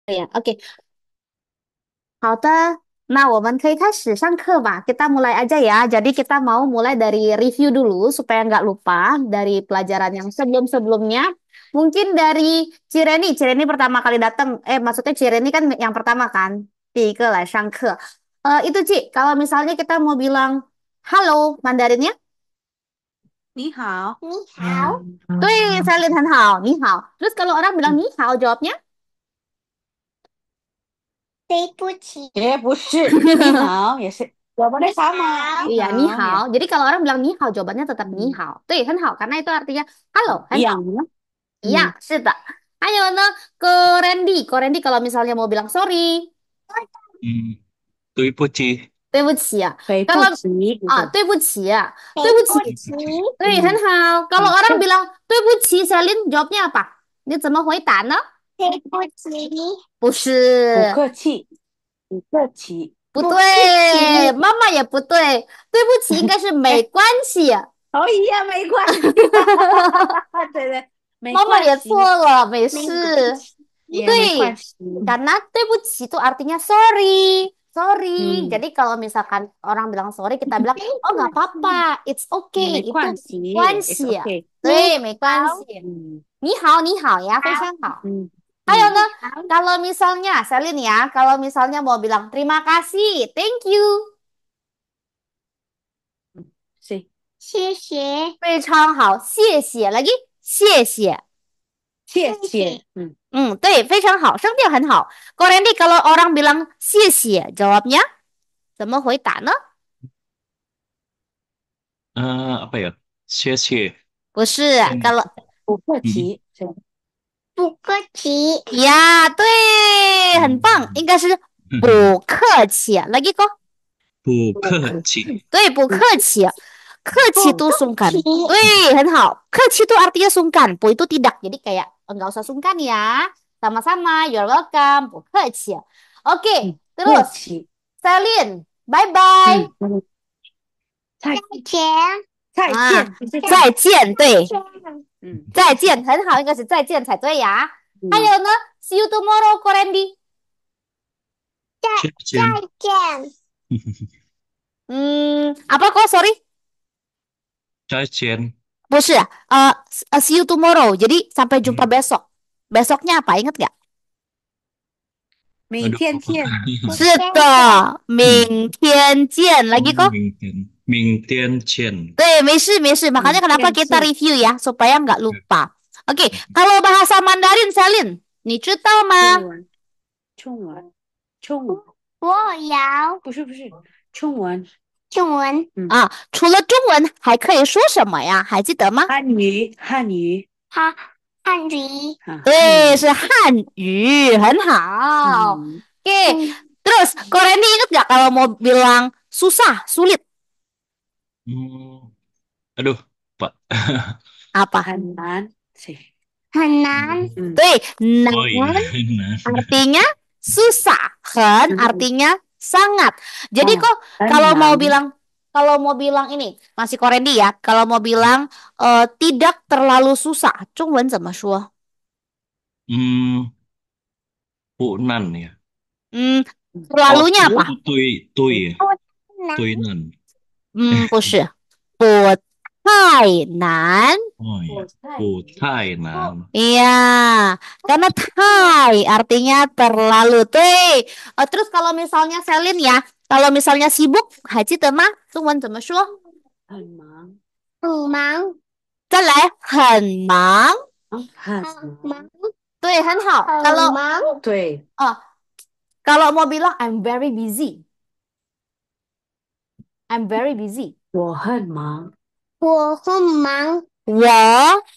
Ya, oke.好的，那我们可以开始上课吧。Kita mulai aja ya. Jadi kita mau mulai dari review dulu supaya nggak lupa dari pelajaran yang sebelum-sebelumnya. Mungkin dari Cireni. Cireni pertama kali datang. Maksudnya Cireni kan yang pertama kan. 第一个来上课. Itu Ci, kalau misalnya kita mau bilang halo Mandarinnya, 你好，你好. 对, saya lihat 很好, 你好. Terus kalau orang bilang 嗯，你好, jawabnya? 不是，你好也是jawabannya sama，你 Iya, ni 好 hao. 呀，Jadi kalau orang bilang ni hao, jawabannya tetap ni 嗯 hao. 对，很好, karena itu artinya halo, 很好.一样的，Iya, 嗯，是的. Ayo, ne, ke Randy. Ke Randy kalau misalnya mau bilang sorry, 对不起啊. 对不 Kalau 起，不是，对不起啊, 对不起. 对，很嗯好. Kalau 嗯，orang bilang 对不起, Selin jawabnya apa? Dia 怎么回答呢？不不是，客气，不客气，不对，妈妈也不对。对不起，应该是没哎，关系。可以呀，没关系，对对，没妈妈也错关系，了，没事。也没关对，系，karena 对不起 itu artinya sorry. Sorry. 嗯，Jadi kalau misalkan orang bilang sorry, kita bilang, oh nggak apa-apa. It's 也没 okay. Itu 关系，it's 关系. okay，对，没关系. 嗯你好ya, 非常好. 嗯 Ayo 呢, 嗯，kalau misalnya, Selin ya, kalau misalnya mau bilang terima kasih, thank you. 是，非常好, 谢谢. Lagi, 谢谢. 谢谢，对，非常好，声调很好。Kok Randy kalau orang bilang 谢谢, jawabnya 怎么回答呢？apa ya? Sia-sia. 不是，嗯 kalau 不客 mhm. 气，是，ya, 对，很棒，应 Hmm. 该是不客气。Lagi kok? 不不客客气。气，对，不客气。客气 不 itu 客 sungkan. 气，对，很好。客气itu artinya sungkan. Bu itu tidak. Jadi kayak nggak usah sungkan ya. Sama-sama. You're welcome. 不客气. Oke, 客 terus. 气，Celine, bye bye. 再再啊，见，不是再，再见，对，嗯再见，很好，应该是再见才对呀。还嗯，有呢，see you tomorrow, Korendi。再见。Apa kok? Sorry，再见。不是，see you tomorrow. Jadi sampai jumpa Hmm. besok. Besoknya apa? Ingat nggak? 明 Aduh, 天 lupa. 见，是的，明天见。Lagi kok? 明天见。对，没事。Makanya 明 kenapa 天 kita 见，review ya, supaya nggak lupa. Oke, kalau bahasa Mandarin, Selin, 你知道吗？中文，中文，中文，我有不是，中文，中文、除了中文还可以说什么呀？还记得吗？汉语，汉语、啊，汉对，语，是汉语，很好。嗯，Oke, 嗯 terus Kak Randy ingat nggak kalau mau bilang susah, sulit, Hmm. Aduh, Pak. apa? 很难，是，很难，嗯 Tuh, Oh iya, nan nah. artinya susah, hen 嗯，artinya sangat. Jadi 哦，kok 很 kalau mau 难， bilang kalau mau bilang ini masih Kak Randy ya, kalau mau bilang tidak terlalu susah, 中文怎么说? Hmm, Punan ya. Hmm, 嗯，Oh, terlalunya apa? tui ya. 不难，Tuinan. 不是，不太难。Oh iya. 我太 Putainan. Iya, karena Thai artinya terlalu. Tuh. Terus kalau misalnya Selin ya, kalau misalnya sibuk, Haji tema, 中文怎么说?很忙，很忙，再来，很忙。很很忙，对，很好。很忙，对，呃，kalau mau bilang I'm very busy, I'm very busy. 我很忙，我很忙，我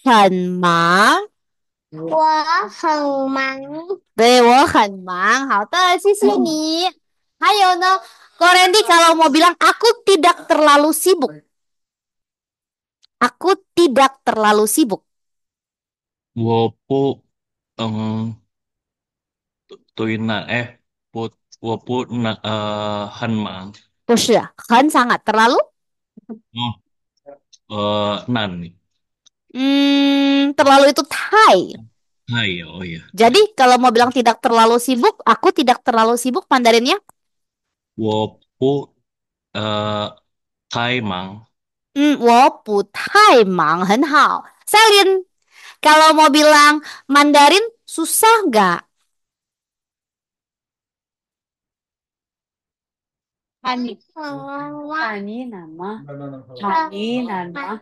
很忙，我很忙，对，我很忙。好的，谢谢你。还有呢, Korendi kalau mau bilang aku tidak terlalu sibuk. Aku tidak terlalu sibuk. Wopu um, tuinan put wopu na hanman. 不是，很 sangat terlalu. Oh, nan nih. Terlalu itu Thai. Hai, oh iya. Jadi kalau mau bilang tidak terlalu sibuk, aku tidak terlalu sibuk Mandarinnya. 我不太忙。我不太忙，很好。Selin, kalau mau bilang Mandarin susah nggak? Hani, Hani nama, Hani nama.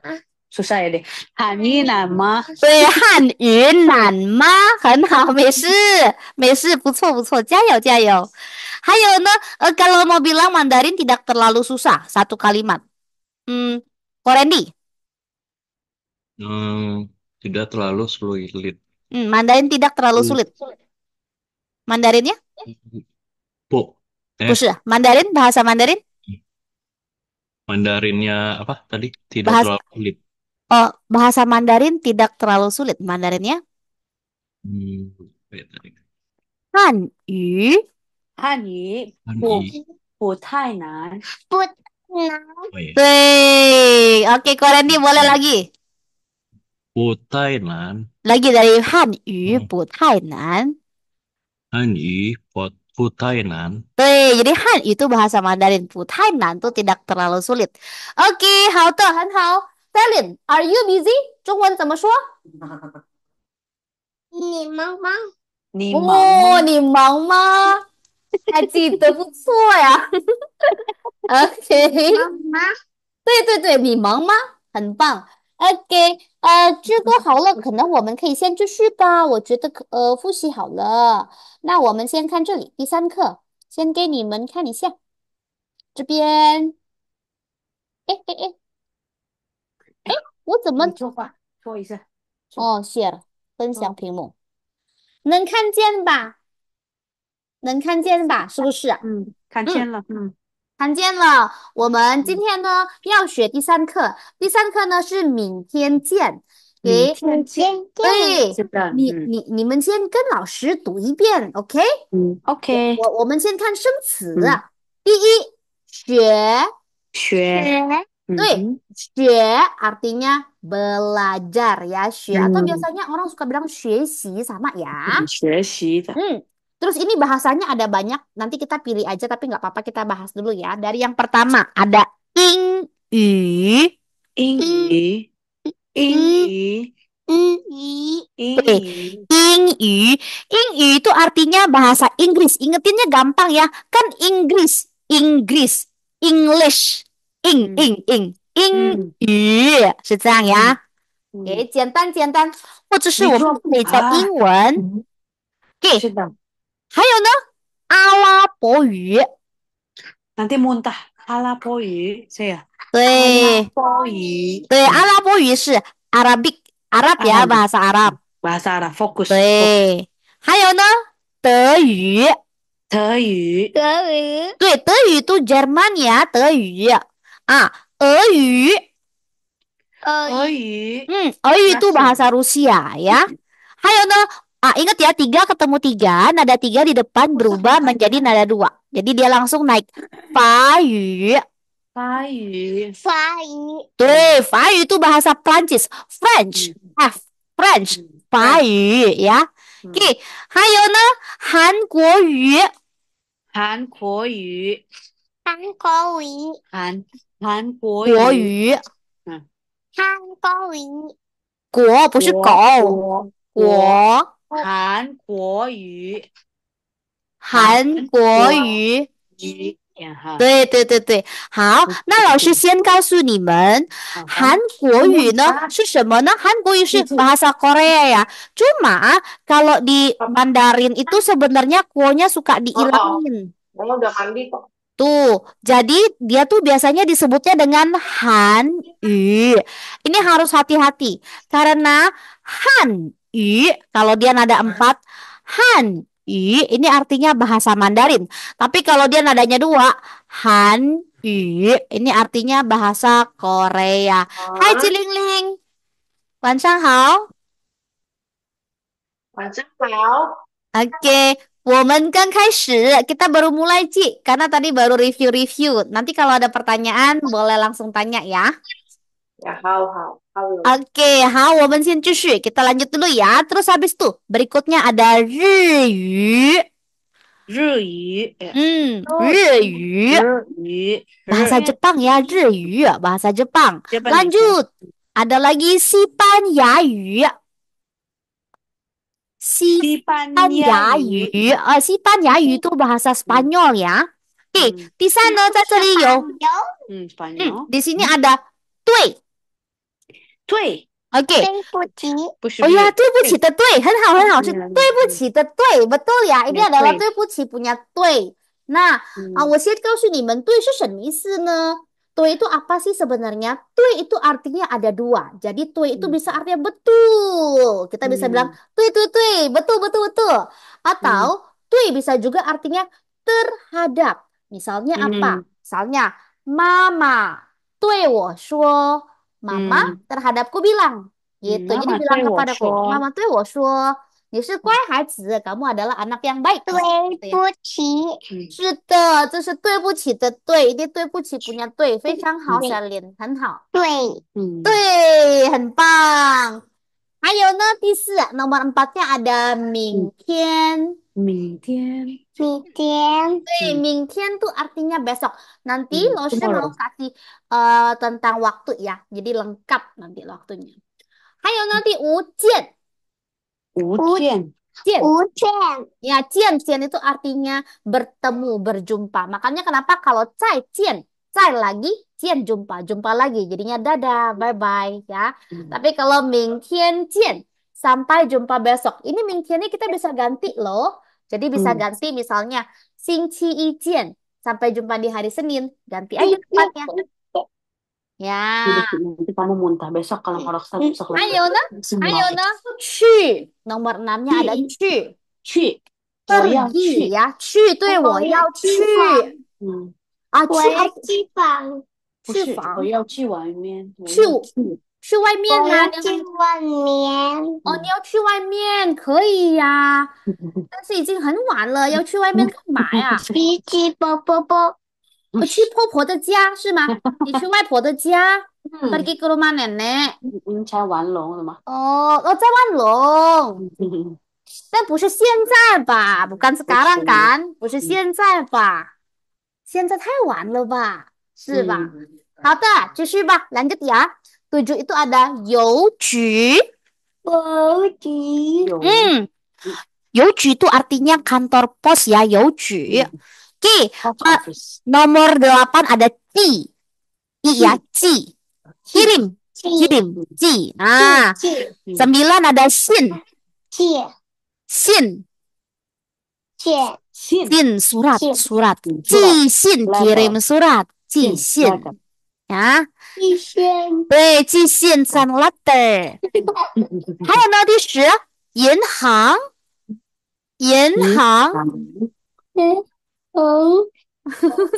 Susah ya deh. Hani nama. 对，汉语难吗？很好，没事，没事，不错不错，加油加油。还有呢, kalau mau bilang Mandarin tidak terlalu susah, satu kalimat. Korendi, Hmm, tidak terlalu sulit. Mandarin tidak terlalu Hmm, sulit. Mandarinnya? 不，不是, Mandarin, bahasa Mandarin? Mandarinnya apa tadi? Tidak Bahasa, terlalu sulit. oh, bahasa Mandarin tidak terlalu sulit. Mandarinnya? Apa ya tadi? Hanyu. Hani, Hani. 不太难. Put nang. Oh iya. Oke, Korendi boleh lagi. 不太难。 Lagi dari Hanyu, Hmm. 不太难. 汉语不太难。Jadi Han itu bahasa Mandarin. 不太难 itu tidak terlalu sulit. Oke, 好的，很好。Selin, are you busy? 中文怎么说？你忙吗？你忙吗？你忙吗？还记得不错呀。OK，忙吗？对对对，你忙吗？很棒。OK，这个好了，可能我们可以先继续吧。我觉得复习好了，那我们先看这里，第三课，先给你们看一下这边。哎哎哎，我怎么？你说吧，说一下。哦，share 分享屏幕，能看见吧？能看见吧？是不是？看见了。看见了。我们今天呢要学第三课，第三课呢是明天见。明天见。对，是的。你们先跟老师读一遍，OK？OK。我们先看生词。第一，学。对，学 artinya belajar ya, 学 atau biasanya orang suka bilang 学习 sama ya. 学习的。Terus ini bahasanya ada banyak, nanti kita pilih aja tapi nggak apa-apa kita bahas dulu ya. Dari yang pertama ada 英语。英语。英语。对，英语，英语itu artinya bahasa Inggris. Ingetinnya gampang ya, kan Inggris, Inggris, English, 英语是这样呀。简单简单，或者是我们可以叫英文。是的。还有呢，阿拉伯语。 Nanti muntah. 阿拉伯语，这个。对，对，阿拉伯语是 Arabic, Arab ya, bahasa Arab. Bahasa Arab, fokus. 对，还有呢，德语。德语。对，德语 itu Jerman ya, 德语啊，俄语。俄语。俄语 itu bahasa Rusia ya. Hayo no, ingat ya, 3 ketemu 3, nada 3 di depan berubah menjadi nada 2. Jadi dia langsung naik. 法语。法语。对，法语 itu bahasa Prancis, French, French, 法语ya. Oke, hayo no, 韩国语。韩国语。韩国语。国不是狗，国。韩国语。韩国语。对对对对，好，那老师先告诉你们，韩国语呢是什么呢？韩国语是bahasa Korea ya. Cuma kalau di Mandarin itu sebenarnya kuonya suka diilangin. Udah mandi kok. Tuh, jadi dia tuh biasanya disebutnya dengan Hanyu. Ini harus hati-hati karena Hanyu kalau dia nada 4, Hanyu ini artinya bahasa Mandarin. Tapi kalau dia nadanya 2, Hanyu ini artinya bahasa Korea. Hai Cilingling, 晚上好。晚上好。Oke, 我们刚开始, kita baru mulai Ci, karena tadi baru review-review. Nanti kalau ada pertanyaan boleh langsung tanya ya. Ya, how. Oke, hao, 我们先继续，kita lanjut dulu ya. Terus habis itu berikutnya ada 日语。日语，哎，日语。日语，Bahasa 日， Jepang ya, 日语, bahasa Jepang. Japanese. Lanjut, ada lagi 西班牙语。西班牙语，西班牙语 itu bahasa Spanyol ya. Oke, di sana 在这里有，Spanyol. di sini ada 对。对， Oke. 对不起，不是 Oh ya, 日，对不起的对，很好很好，是嗯对不起的对，betul ya. Ini Ya, adalah 对，对不起 punya 对. Nah, 嗯我先告诉你们对是什么意思呢？对 itu apa sih sebenarnya? 对 itu artinya ada dua. Jadi 对 itu bisa artinya betul. Kita bisa bilang 对，betul betul betul. Atau 对 bisa juga artinya terhadap. Misalnya apa? Misalnya Mama 对我说, Mama terhadapku bilang. Gitu. Jadi 妈妈 bilang 对我 kepadaku, 说， Mama 对我说，你是乖孩子，kamu adalah anak yang baik. 对 Gitu ya. 不起，是的，这是对不起的对，ini 对不起 punya 对，非常好对，Selin，很好。对，对，很棒。还有呢，第四，nomor 4-nya ada 明天。明天，明天，明天 tuh artinya besok. Nanti Losya mau tomorrow. kasih tentang waktu ya. Jadi lengkap nanti waktunya. Hayo nanti 无见。无见，见。无见， Ya, 见 itu artinya bertemu, berjumpa. Makanya kenapa kalau 再见, 再 lagi, 见 jumpa, jumpa lagi. Jadinya dadah, bye-bye ya. Tapi kalau 明天见, sampai jumpa besok. Ini 明天 ini kita bisa ganti loh. Jadi bisa ganti misalnya 星期一见, sampai jumpa di hari Senin. Ganti aja tempatnya. Ya. Nanti kamu muntah besok kalau ngeroksa besok lagi. Ayo nah. 去 nomor 6-nya ada 去。去，我要 pergi 去， ya. 去对我要去。啊，我要去访，不是，去访我要去外面，我去要去，去外面我啊。要去外面，哦，你要去外面可以呀，但是已经很晚了，要去外面干嘛呀？脾气啵啵啵，我去婆婆的家是吗？你去外婆的家，pergi ke rumah nenek。才玩龙了吗？哦，在万隆，但不是现在吧？bukan sekarang kan？不是现在吧？现在太晚了吧？是吧？好的，继续吧，lanjut ya. 7 itu ada 邮局。邮局，邮局 itu artinya kantor pos ya, 邮局。Oke, Office. nomor 8 ada 寄。寄ya, 寄。kirim, 寄。Nah, 9 ada 信。借信，借信 surat, Sin. surat. Surat. 寄信 Letter. kirim surat, 寄 Sin, 信 letter. 呀。一轩，对，寄信 send letter。还有呢，第10，银行。银行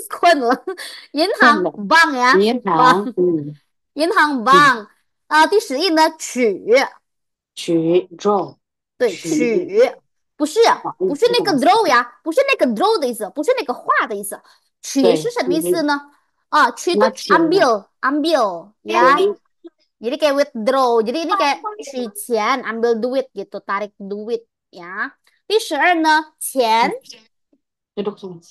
困了，银行 bank 呀，银行，银行 bank。第11呢，取，取 draw，对，取，不是那个 draw 呀，不是那个 draw 的意思，不是那个画的意思。取是什么意思呢？取 itu ambil ya. Jadi kayak withdraw. Jadi ini kayak 取钱, ambil duit gitu, tarik duit ya. 第12呢，钱。 duduk sini.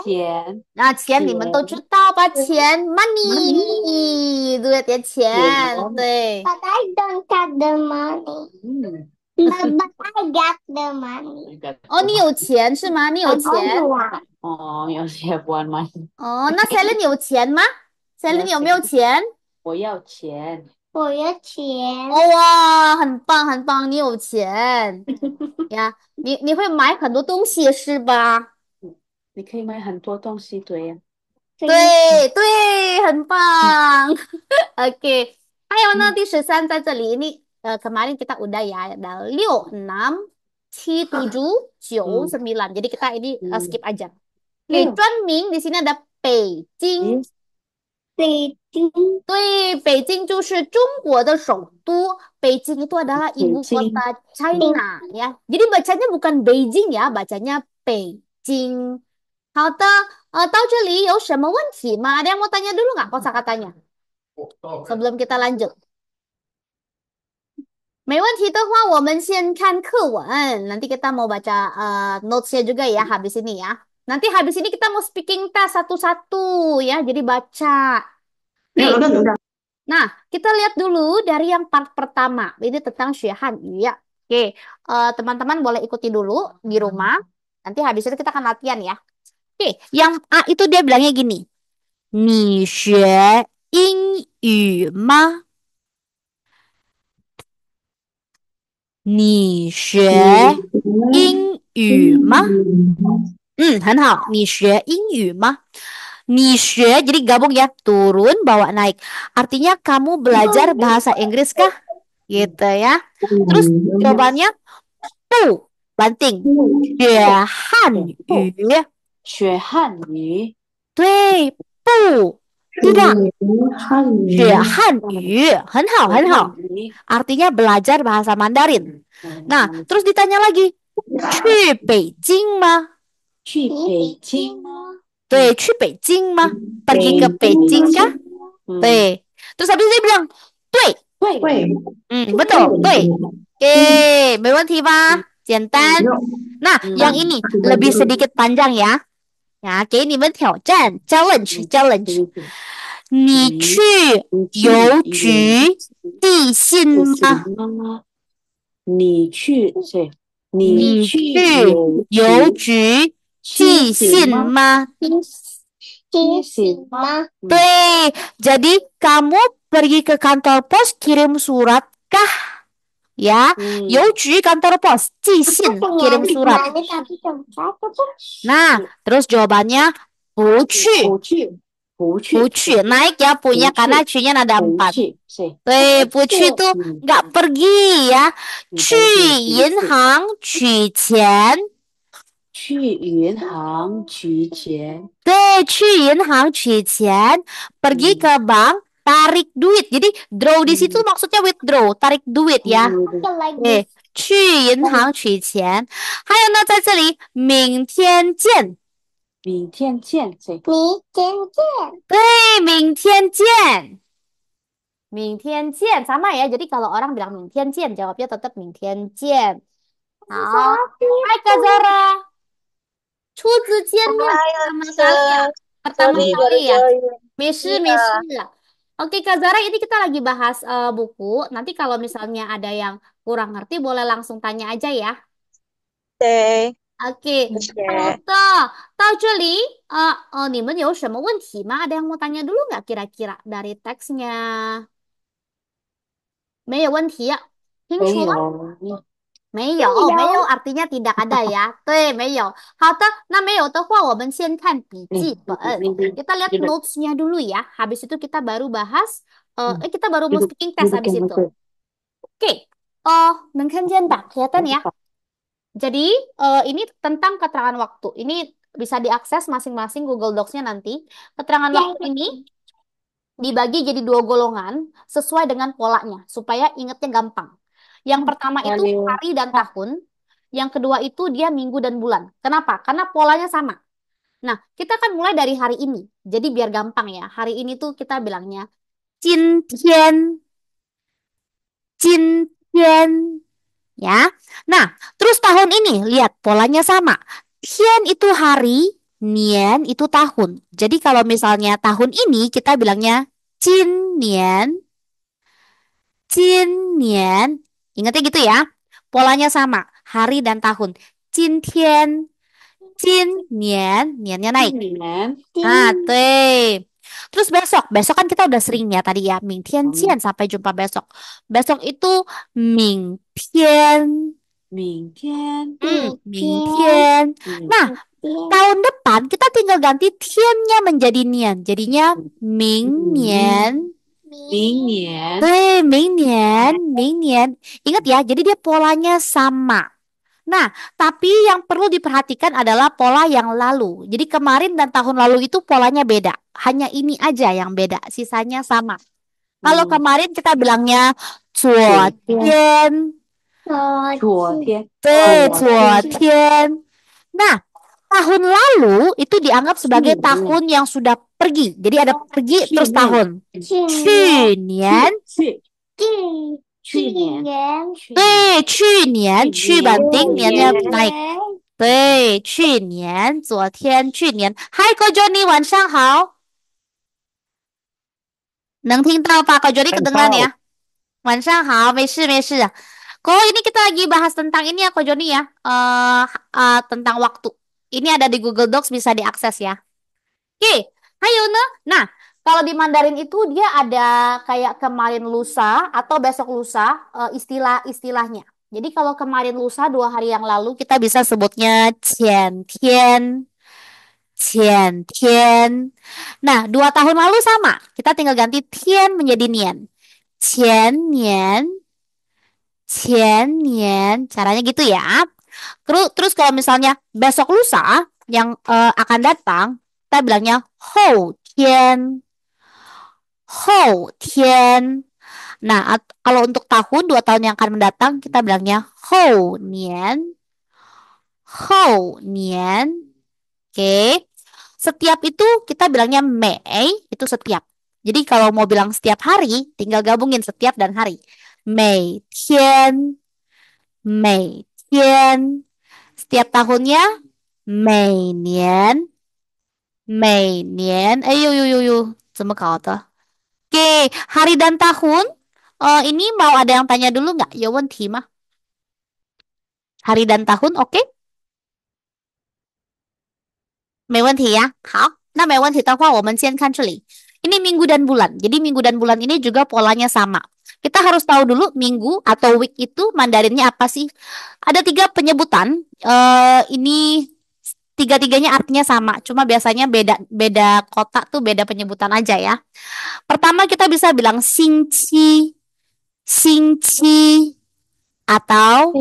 钱，那钱你们都知道吧？钱 money， duit ya 钱，对。 But I don't got the money. But I got the money. 哦，你有钱是吗？你有钱？哦，有些不玩 money。哦，那 Selin 有钱吗？Selin 有没有钱？我要钱。我要钱，哇，很棒很棒，你有钱呀！你会买很多东西是吧？你可以买很多东西，对呀。对，很棒。Oke. Ayo nah, 第13 在这里ini kemarin kita udah ya ada 6, 6, 7, 7, 9, 9. Jadi kita ini skip aja. Oke, 专名 di sini ada 北京。北京，对，北京就是中国的首都。北京 itu adalah ibu kota China ya. Jadi bacanya bukan Beijing ya, bacanya 北京。好的，到这里有什么问题吗？Ada yang mau tanya dulu nggak kosakatanya? Sebelum kita lanjut. 没问题的话，我们先看课文。Nanti kita mau baca notes-nya juga ya habis ini ya. Nanti habis ini kita mau speaking test satu-satu ya. Jadi baca. Ya, Oke. udah. Nah, kita lihat dulu dari yang part pertama. Ini tentang Xuehan Yu ya. Oke, teman-teman boleh ikuti dulu di rumah. Nanti habis itu kita akan latihan ya. Oke, yang A itu dia bilangnya gini. 你学英语吗？你学英语吗？很好。你学英语吗？你学 jadi gabung ya, turun bawa naik. Artinya kamu belajar bahasa Inggris kah? Gitu ya. Terus jawabannya 不 banting. 学汉语。学汉语，对，不 tidak. 学汉语，很好，很好。Artinya belajar bahasa Mandarin. Nah, terus ditanya lagi, 去北京吗？去北京吗？对，去北京吗？Pergi ke Beijing kah? 对。Terus habis dia bilang, 对，betul，对。Oke，没问题吧？简单。Nah, yang ini lebih sedikit panjang ya. Ya, 给你们挑战 challenge。你去邮局寄信吗？你去你去邮局寄信吗？对，jadi kamu pergi ke kantor pos kirim surat kah? Ya, 邮局 kantor pos, 寄信 kirim surat. Nah, terus jawabannya 不去。不去 naik ya punya karena C-nya nada 4. 对，不去 tuh nggak pergi ya. 去银行取钱。去银行取钱。对，去银行取钱。Pergi ke bank tarik duit. Jadi draw di situ maksudnya withdraw, tarik duit ya. 对，去银行取钱。还有呢，在这里，明天见。明天见。对，明天见。明天见 sama ya. Jadi kalau orang bilang 明天见, jawabnya tetap 明天见。好，Hai Kak Zara. 初次见面 pertama kali ya. Pertama kali ya. Mesi. Oke Kak Zara, ini kita lagi bahas buku. Nanti kalau misalnya ada yang kurang ngerti, boleh langsung tanya aja ya. 对， Oke, 好的，到这里，你们有什么问题吗？Ada yang mau tanya dulu nggak kira-kira dari teksnya? 没有问题呀，听说没有artinya tidak ada ya. 对，没有。好的，那没有的话，我们先看笔记本。Kita lihat notes-nya dulu ya. Habis itu kita baru bahas, kita baru mau speaking test habis itu. Oke,能看见吧？kelihatan ya? Jadi ini tentang keterangan waktu. Ini bisa diakses masing-masing Google Docs-nya nanti. Keterangan waktu ini dibagi jadi 2 golongan sesuai dengan polanya supaya ingetnya gampang. Yang pertama itu hari dan tahun. Yang kedua itu dia minggu dan bulan. Kenapa? Karena polanya sama. Nah, kita akan mulai dari hari ini. Jadi biar gampang ya. Hari ini tuh kita bilangnya 今天. 今天. Ya. Nah, terus tahun ini lihat polanya sama. Tian itu hari, nian itu tahun. Jadi kalau misalnya tahun ini kita bilangnya 今年. 今年. Ingatnya gitu ya. Polanya sama, hari dan tahun. 今天. 今年, niannya naik. Nah, tuh. Terus besok kan kita udah sering ya tadi ya, 明天见 sampai jumpa besok. Besok itu 明天. 明天. Nah, tahun depan kita tinggal ganti tiannya menjadi nian. Jadinya 明年. 对，明年. Ingat ya, jadi dia polanya sama. Nah, tapi yang perlu diperhatikan adalah pola yang lalu. Jadi kemarin dan tahun lalu itu polanya beda. Hanya ini aja yang beda, sisanya sama. Kalau kemarin kita bilangnya 昨天. 昨天. Nah, tahun lalu itu dianggap sebagai tahun yang sudah pergi. Jadi ada pergi terus tahun. 去年，对，去年，去banting niannya naik. 对，去年，昨天，去年。Hai Ko Joni，晚上好。能听到Pak Ko Joni kedengeran ya? 晚上好，没事没事。Kok ini kita lagi bahas tentang ini ya Ko Joni ya. Tentang waktu. Ini ada di Google Docs bisa diakses ya. Oke, ayo Nah, kalau di Mandarin itu dia ada kayak kemarin lusa atau besok lusa istilah-istilahnya. Jadi kalau kemarin lusa 2 hari yang lalu kita bisa sebutnya qian tian, qian tian. Nah, 2 tahun lalu sama. Kita tinggal ganti tian menjadi nian. Qian nian, qian nian. Caranya gitu ya. Terus kalau misalnya besok lusa yang akan datang, kita bilangnya hou tian, hou tian. Nah, kalau untuk tahun 2 tahun yang akan mendatang, kita bilangnya hou nian, hou nian. Oke. Setiap itu kita bilangnya mei, itu setiap. Jadi kalau mau bilang setiap hari, tinggal gabungin setiap dan hari. Mei tian, mei tian. Setiap tahunnya mei nian, mei nian. Ayo, yuk, yuk, yuk. 怎么搞的? Oke, hari dan tahun. Ini mau ada yang tanya dulu nggak? Ya, 问题吗? Hari dan tahun, oke? 没问题呀。好，那没问题的话，我们先看这里。Ini minggu dan bulan. Jadi minggu dan bulan ini juga polanya sama. Kita harus tahu dulu minggu atau week itu Mandarinnya apa sih? Ada 3 penyebutan. Ini tiga-tiganya artinya sama. Cuma biasanya beda kota tuh beda penyebutan aja ya. Pertama kita bisa bilang xingqi, xingqi atau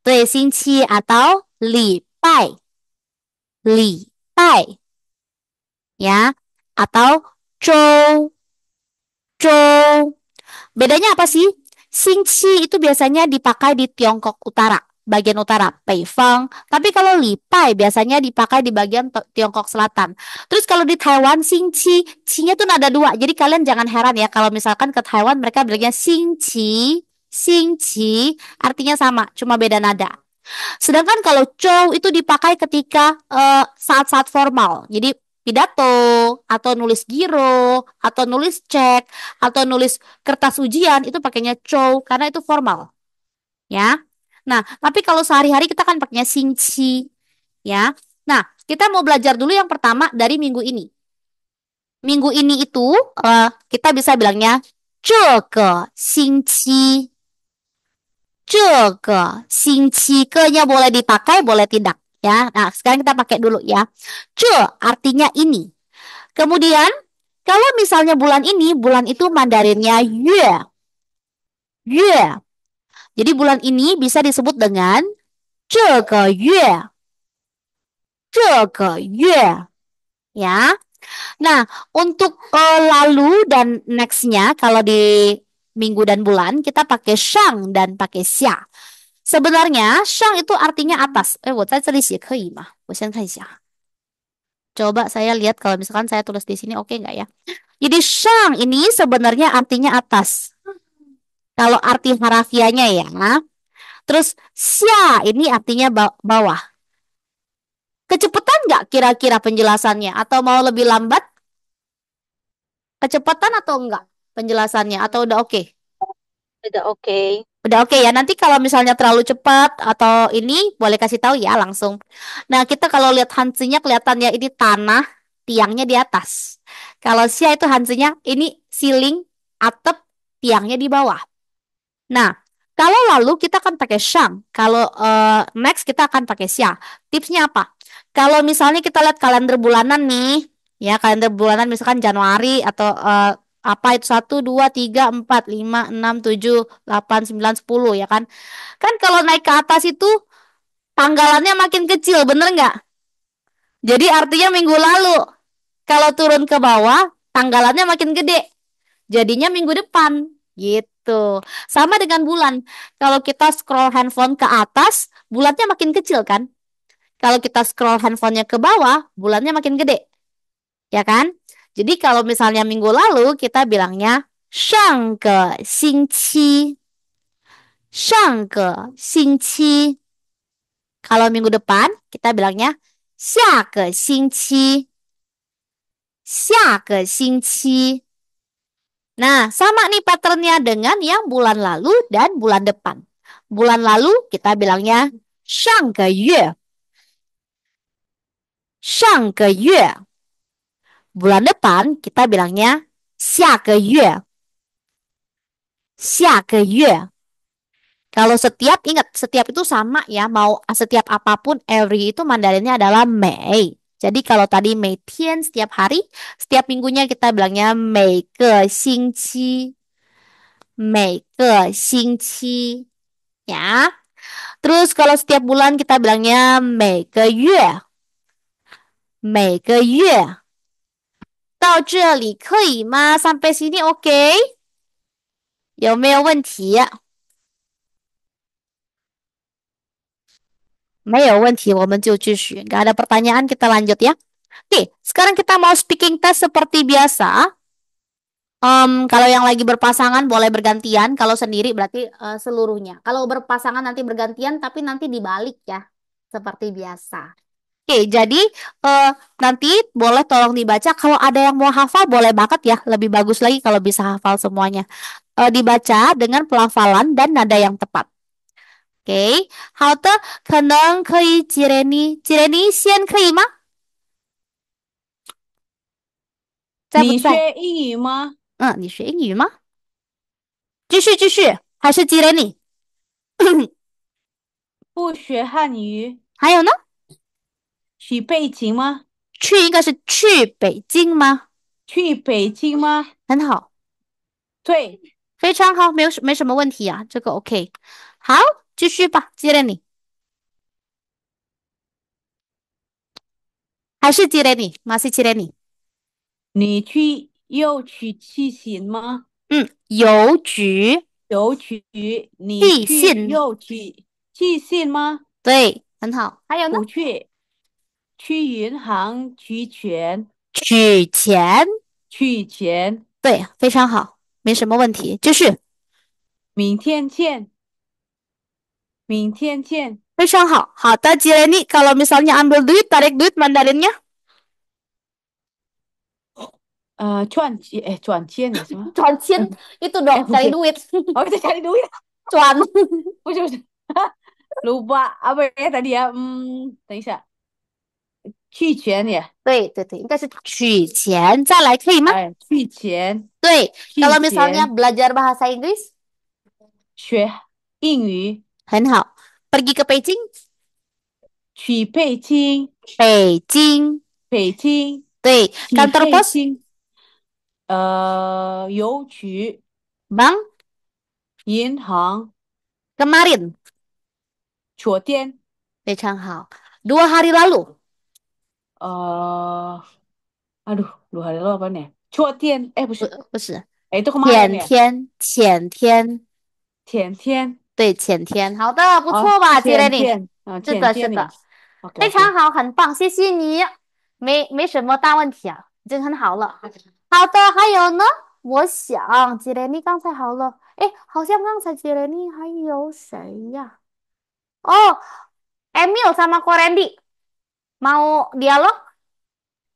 对 xingqi atau 礼拜。礼拜 ya atau 周周 bedanya apa sih? Xingqi itu biasanya dipakai di Tiongkok Utara, bagian utara, Beifang. Tapi kalau lipai biasanya dipakai di bagian Tiongkok Selatan. Terus kalau di Taiwan, Xingqi, Qi-nya tuh nada 2. Jadi kalian jangan heran ya kalau misalkan ke Taiwan mereka bilangnya Xingqi, Xingqi, artinya sama, cuma beda nada. Sedangkan kalau cow itu dipakai ketika saat-saat formal. Jadi pidato, atau nulis giro, atau nulis cek, atau nulis kertas ujian, itu pakainya cow karena itu formal. Ya. Nah, tapi kalau sehari-hari kita kan pakainya xingqi. Ya. Nah, kita mau belajar dulu yang pertama dari minggu ini. Minggu ini itu kita bisa bilangnya 这个星期 星期 ke-nya boleh dipakai, boleh tidak. Ya, nah sekarang kita pakai dulu ya. Artinya ini. Kemudian, kalau misalnya bulan ini, bulan itu Mandarinnya yue. Yue. Jadi bulan ini bisa disebut dengan 这个月. 这个月. Ya. Nah, untuk lalu dan nextnya, kalau di minggu dan bulan, kita pakai shang dan pakai xia. Sebenarnya, shang itu artinya atas. 我在这里写可以吗? 我先看一下. Coba saya lihat kalau misalkan saya tulis di sini oke nggak ya? Jadi shang ini sebenarnya artinya atas. Kalau arti harafiahnya ya. Terus xia ini artinya bawah. Kecepatan nggak kira-kira penjelasannya? Atau mau lebih lambat? Kecepatan atau enggak penjelasannya? Atau udah oke? Udah oke. Udah oke ya. Nanti kalau misalnya terlalu cepat atau ini boleh kasih tahu ya langsung. Nah, kita kalau lihat hansinya kelihatannya ini tanah, tiangnya di atas. Kalau xia itu hansinya ini ceiling, atap, tiangnya di bawah. Nah, kalau lalu kita akan pakai shang. Kalau next kita akan pakai xia. Tipsnya apa? Kalau misalnya kita lihat kalender bulanan nih, ya kalender bulanan misalkan Januari atau apa itu 1, 2, 3, 4, 5, 6, 7, 8, 9, 10 ya kan. Kan kalau naik ke atas itu tanggalannya makin kecil, bener nggak? Jadi artinya minggu lalu. Kalau turun ke bawah, tanggalannya makin gede. Jadinya minggu depan. Gitu. Sama dengan bulan. Kalau kita scroll handphone ke atas, bulannya makin kecil kan? Kalau kita scroll handphonenya ke bawah, bulannya makin gede, ya kan? Jadi kalau misalnya minggu lalu kita bilangnya 上个星期，上个星期。Kalau minggu depan kita bilangnya 下个星期，下个星期。Nah, sama nih patternnya dengan yang bulan lalu dan bulan depan. Bulan lalu kita bilangnya 上个月，上个月。Bulan depan kita bilangnya 下个月，下个月。Kalau setiap, ingat, setiap itu sama ya. Mau setiap apapun, every itu Mandarinnya adalah Mei. Jadi kalau tadi Mei Tian setiap hari, setiap minggunya kita bilangnya Mei ke Xingqi. Mei ke Xingqi. Ya. Terus kalau setiap bulan kita bilangnya Mei ke Yue. Mei ke Yue. 到这里可以吗？ Sampai sini oke? 有没有问题？没有问题，我们就继续. Gak ada pertanyaan, kita lanjut ya. Oke, sekarang kita mau speaking test seperti biasa. Kalau yang lagi berpasangan boleh bergantian. Kalau sendiri berarti seluruhnya. Kalau berpasangan nanti bergantian, tapi nanti dibalik ya. Seperti biasa. Oke, jadi nanti boleh tolong dibaca. Kalau ada yang mau hafal, boleh banget ya. Lebih bagus lagi kalau bisa hafal semuanya. Dibaca dengan pelafalan dan nada yang tepat. OK，好的，可能可以吉雷尼，吉雷尼先可以吗？在不你在？学英语吗？你学英语吗？继续继续，还是吉雷尼？不学汉语，还有呢？去北京吗？去应该是去北京吗？去北京吗？很好，对，非常好，没什么问题啊，这个 OK。好，继续吧，吉雷尼，还是吉雷尼，masih吉雷尼。你去又去寄信吗？邮局，邮局，你去寄信，又去寄信吗？对，很好。还有呢？不去，去银行取钱，取钱，取钱。对，非常好，没什么问题。继续。明天见，明天见。非常好，好的，杰尼，kalau misalnya ambil duit, tarik duit Mandarinnya 转钱的什么？转钱 itu dong, cari duit. Oh, kita cari duit. 转 不是不是，lupa apa ya tadi ya? 等一下，去钱呀，对对对，应该是取钱。再来可以吗？哎，去钱，对去 kalau misalnya 钱， belajar bahasa Inggris 学英语， 很好。Pergi ke Beijing 去北京，北京北京，对去 kantor 北 pos 京，邮局， bank 银行， kemarin 酒店，非常好。2 hari lalu aduh, 2 hari lalu apa nih? 酒店，哎，不是，不是 itu kemarin 前 ya? 天前天前天，对前天。好的，不错吧，杰前尼？天，是的，前天呀是的。 ，OK 非 OK，常好，很棒，谢谢你，没什么大问题啊，已经很好了。好的，还有呢，我想杰雷妮刚才好了，哎，好像刚才杰雷妮还有谁呀？哦，Emil sama Korendi mau dialog?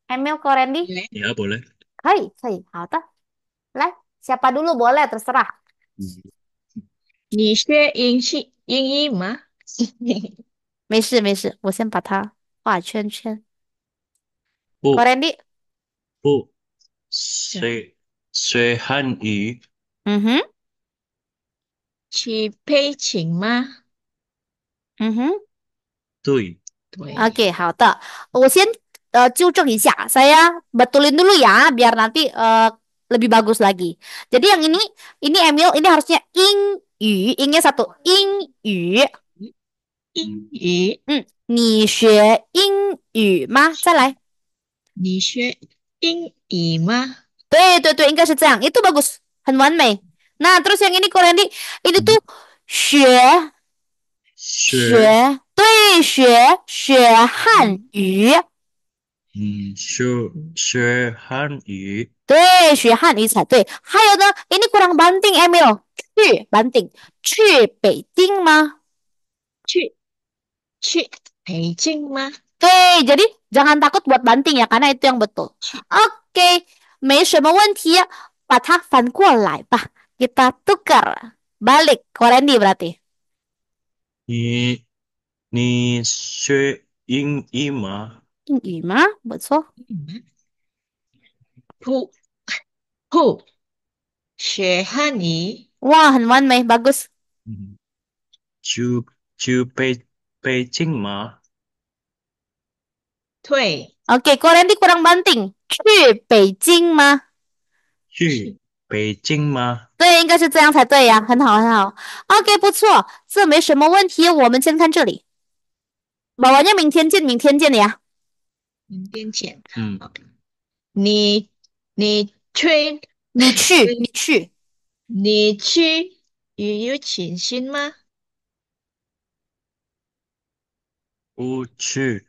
Emil Korendi? Ya, boleh. 可以，可以，好的，来，siapa dulu boleh terserah。你学英语吗？没事没事，我先把它画圈圈。不 Korendi，不，学汉语，嗯哼，去北京吗？嗯哼。对，对， Oke, 好的。我先纠正一下, saya betulin dulu ya, biar nanti lebih bagus lagi. Jadi yang ini Emil, ini harusnya 英语, ingnya satu, 英语。英语，你学英语吗？再来。你学英语吗？对对对，应该是这样. Itu bagus, 很完美. Nah, terus yang ini Korendi, ini tuh 学学对，学汉语。学汉语。对，学汉语才对。还有呢，ini kurang banting, Emil. 去 banting，去北京吗？去北京吗？对，jadi jangan takut buat banting ya, karena itu yang betul. 去 Oke, 没什么问题.把它翻过来吧. Kita tukar. Balik. Korendi berarti. 你学英语吗？英语吗？Betul. 不不学汉语，Wah, 很完美. Bagus. 嗯，去北京吗？对，Oke, Korendi kurang banting. 去北京吗？去北京吗？对，应该是这样才对呀，很好，很好。OK，不错，这没什么问题。我们先看这里，bawahnya 明天见呀。明天见。嗯，你你去你去，你你去，你去旅游请心吗？我去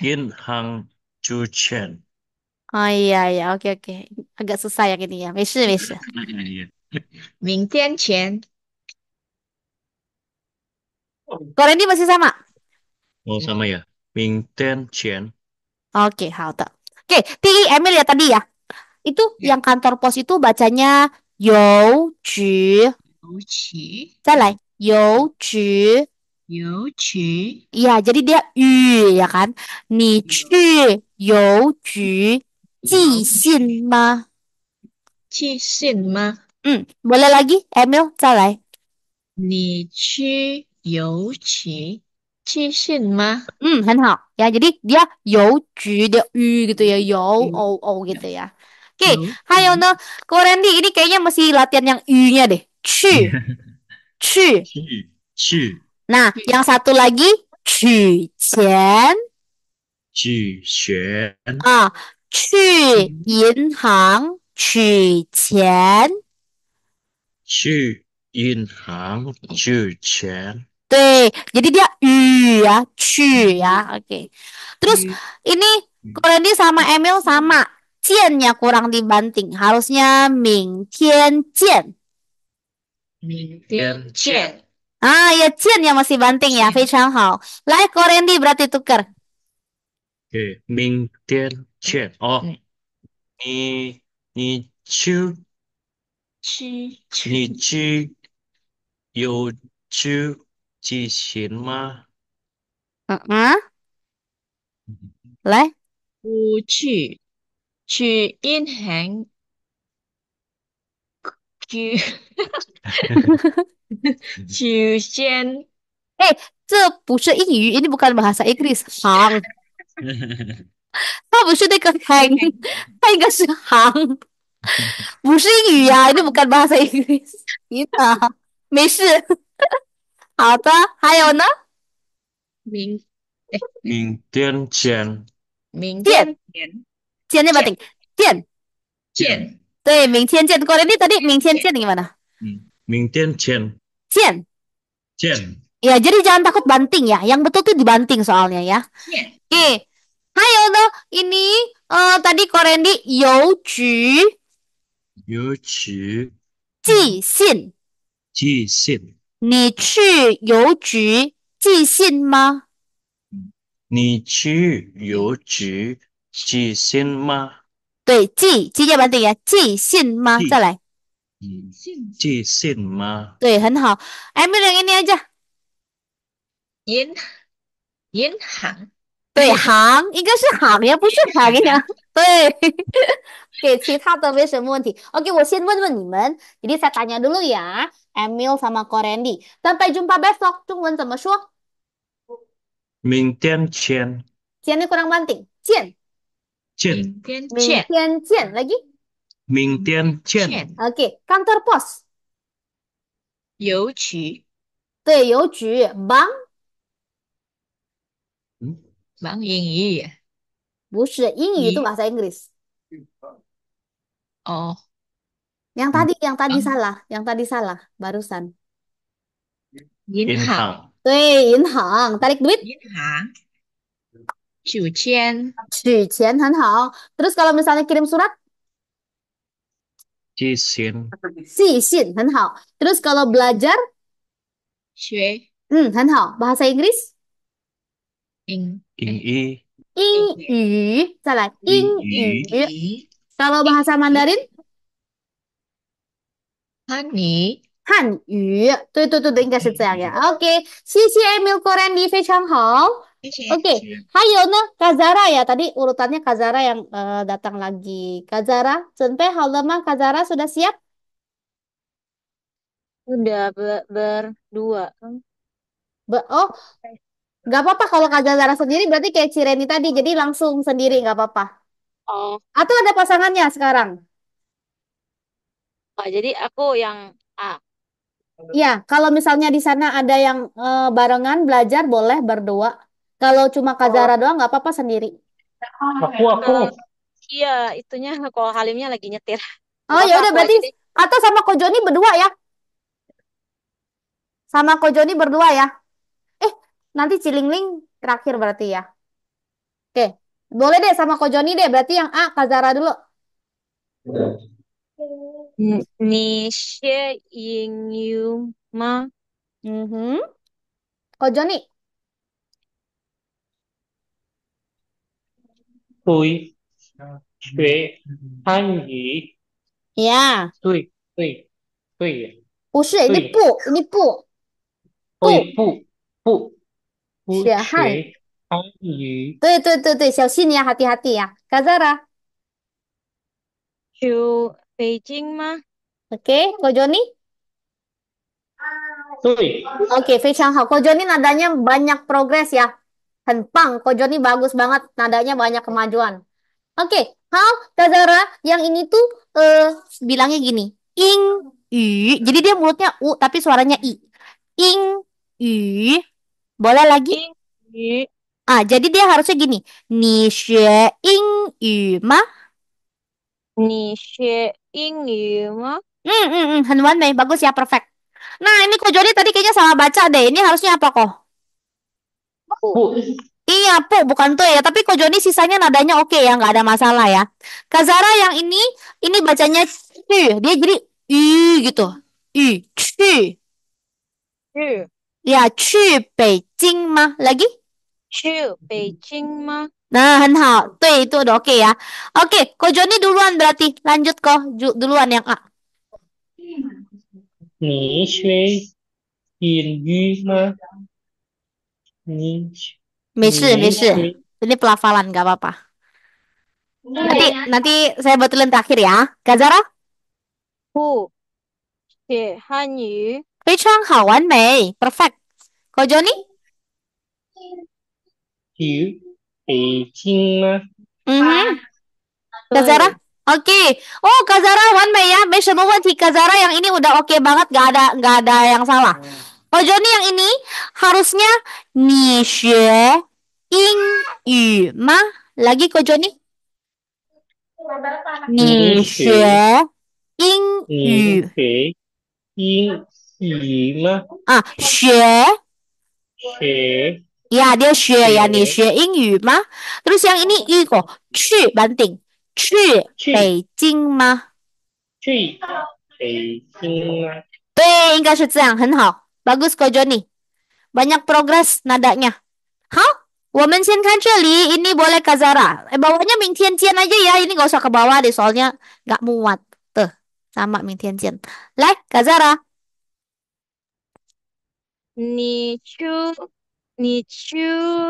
银行取钱。哎呀呀，OK OK，agak susah ya gini ya. 没事。明天见。Kalau ini masih sama. Oh, sama ya. Ming-ten-chen. Oke, 好的. Oke, TI Emil ya tadi ya. Itu Ya, yang kantor pos itu bacanya 邮局，邮局再来邮局。邮局 Iya, jadi dia ya kan? 你去邮局寄信吗？寄信吗？boleh lagi, Emil, 再来. 你去邮局寄信吗？很好. Ya, jadi dia 邮局, dia gitu ya, 邮 gitu ya. Oke, 邮局 hayo no. Ko Randy, ini kayaknya masih latihan yang nya deh. 去. 去Nah, yang satu lagi 取钱学啊，去银行取钱。去银行取钱。对, jadi dia ya, 去 ya. Oke. Terus 与 ini Korendi sama Emil sama. Ciennya kurang dibanting. Harusnya 明天见. 明天见。Ah, ya ciennya masih banting ya. 非常好. Lai Korendi berarti tuker. Oke, Ming-ten-chen. Oh, 嗯，你去去你去邮局寄信吗？Uh-uh. Lai. 不去银行取取现 Eh, 这不是英语, ini bukan bahasa Inggris. Hang. 它不是那个 hang. 它应该是行。不是英语呀, ini bukan bahasa Inggris. Kita. 没事。好的，还有呢？明哎明天见。见，见见nya berarti 见。见对，明天见. Kalau ini tadi 明天见 gimana? 明天见。见. 见。Ya, jadi jangan takut banting ya. Yang betul tuh dibanting soalnya ya. 见 Oke. Hayo no, ini tadi Korendi 邮局邮局寄信。寄信。你去邮局寄信吗？你去邮局寄信吗？对，寄nya banting ya. 寄信吗？再寄来。信寄信吗？对，很好. Emil yang ini aja. 银银行对，行，应该是行呀，不是行呀。对，给其他的没什么问题。Oke, 我先问问你们. Jadi saya tanya dulu ya, Emil sama Korendi. Sampai jumpa besok. 中文怎么说？明天见。见nya kurang banting. 见，见。明天明见天见。Lagi? 明天见。见 Oke, kantor pos. 邮局对，邮局，bank 嗯，忙英语不是英语itu 语 bahasa Inggris. 哦 Yang 嗯 tadi, yang tadi 忙 salah, yang tadi salah, barusan. 银行银行。对，银行. Tarik duit. 银行取钱取钱 很好. Terus kalau misalnya kirim surat, 寄信 si xin 很好. Terus kalau belajar, 学 很好. Bahasa Inggris, 英英语英语. 再来，英英语. 语 语 Kalau bahasa Mandarin, 汉语汉语。对对对对，应该是这样呀。OK，谢谢 Emil Korendi，非常好。谢谢 Oke, hayo na Kazara ya. Tadi urutannya Kazara yang datang lagi. Kazara, Junpei, Halema, Kazara sudah siap? Udah berdua. Oh, nggak apa-apa kalau Kazara sendiri berarti kayak Cireni tadi. Jadi langsung sendiri nggak apa-apa. Oh, Atau ada pasangannya sekarang? jadi aku yang A. Iya, kalau misalnya di sana ada yang barengan belajar boleh berdua. Kalau cuma Kazara doang nggak apa-apa sendiri. aku Iya, itunya kalau Halimnya lagi nyetir. Gak Oh ya apa-apa, udah aku berarti aja deh. atau sama Ko Joni berdua ya? Sama Ko Joni berdua ya? Nanti Cilingling terakhir berarti ya. Oke, boleh deh sama Ko Joni deh. Berarti yang A Kazara dulu. Ni xie yin yu ma. Mhm. Ko Joni. tôi学汉语 Ya. 对， Bushi, ini 对， pu, ini pu. 不学汉。学汉语，对，小心ya, hati-hati ya. Kazara. Chu Beijing ma. Oke, Ko Joni. 对， Oke, 非常好. Ko Joni nadanya banyak progres ya. Henpang, Ko Joni bagus banget. Nadanya banyak kemajuan. Oke, hal Kazara yang ini tuh bilangnya gini. Ing, yu. Jadi dia mulutnya u tapi suaranya i. Ing, yu. Boleh lagi? Yin yu. Jadi dia harusnya gini. Ni xue ing yu ma. Ni xie yin yu ma.很完美. Bagus ya, perfect. Nah, ini Ko Joni tadi kayaknya salah baca deh. Ini harusnya apa kok? 不 Iya, pu, bukan tuh ya. Tapi Ko Joni sisanya nadanya oke ya, nggak ada masalah ya. Kazara yang ini bacanya cu. Dia jadi i gitu. I, cu. Chu. Ya, cu Beijing mah. Lagi? Chu Beijing ma. Nah, 很好. Tuh, itu udah oke ya. Oke, Ko Joni duluan berarti. Lanjut kok. Duluan yang A. 你学英语吗？你 Mesu, 你 mesu. 学 Ini pelafalan, nggak apa-apa. Nanti saya betulin terakhir ya. Kazara? 不学汉语。非常好，完美，perfect. Ko Joni? 去北京吗？ Kazara? Oke. Oh, Kazara one Mei ya. 没什么问题. Kazara yang ini udah oke banget, nggak ada yang salah. Ko Joni yang ini harusnya ni xue ing yu ma. Lagi Ko Joni? Ni xue ing 你 yu. 学英语吗？xue. 学 Ya, dia xue ya, ni Xue. xue ing yu ma. Terus yang ini yu kok. Cu banting. Cu Cu. Beijing ma. 去北京吗？对，应该是这样，很好，bagus Ko Joni. Banyak progres nadanya. 好，我们先看这里. Ini boleh Kazara. Bawahnya 明天见 aja ya. Ini nggak usah ke bawah deh, soalnya nggak muat. Tuh, sama 明天见. 来，Kazara. 你去，你去，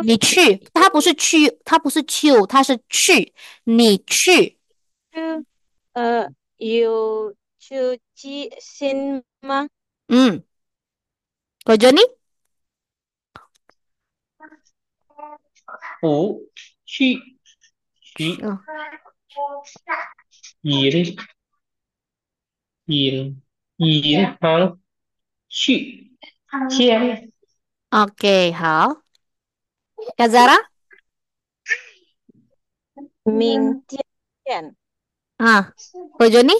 你去，它不是去，它不是去，它是去。你去，有去寄信吗？Ko Joni? 不去去嗯银行去钱 Oke, 好。Kazara? 明天见。 Ko Joni?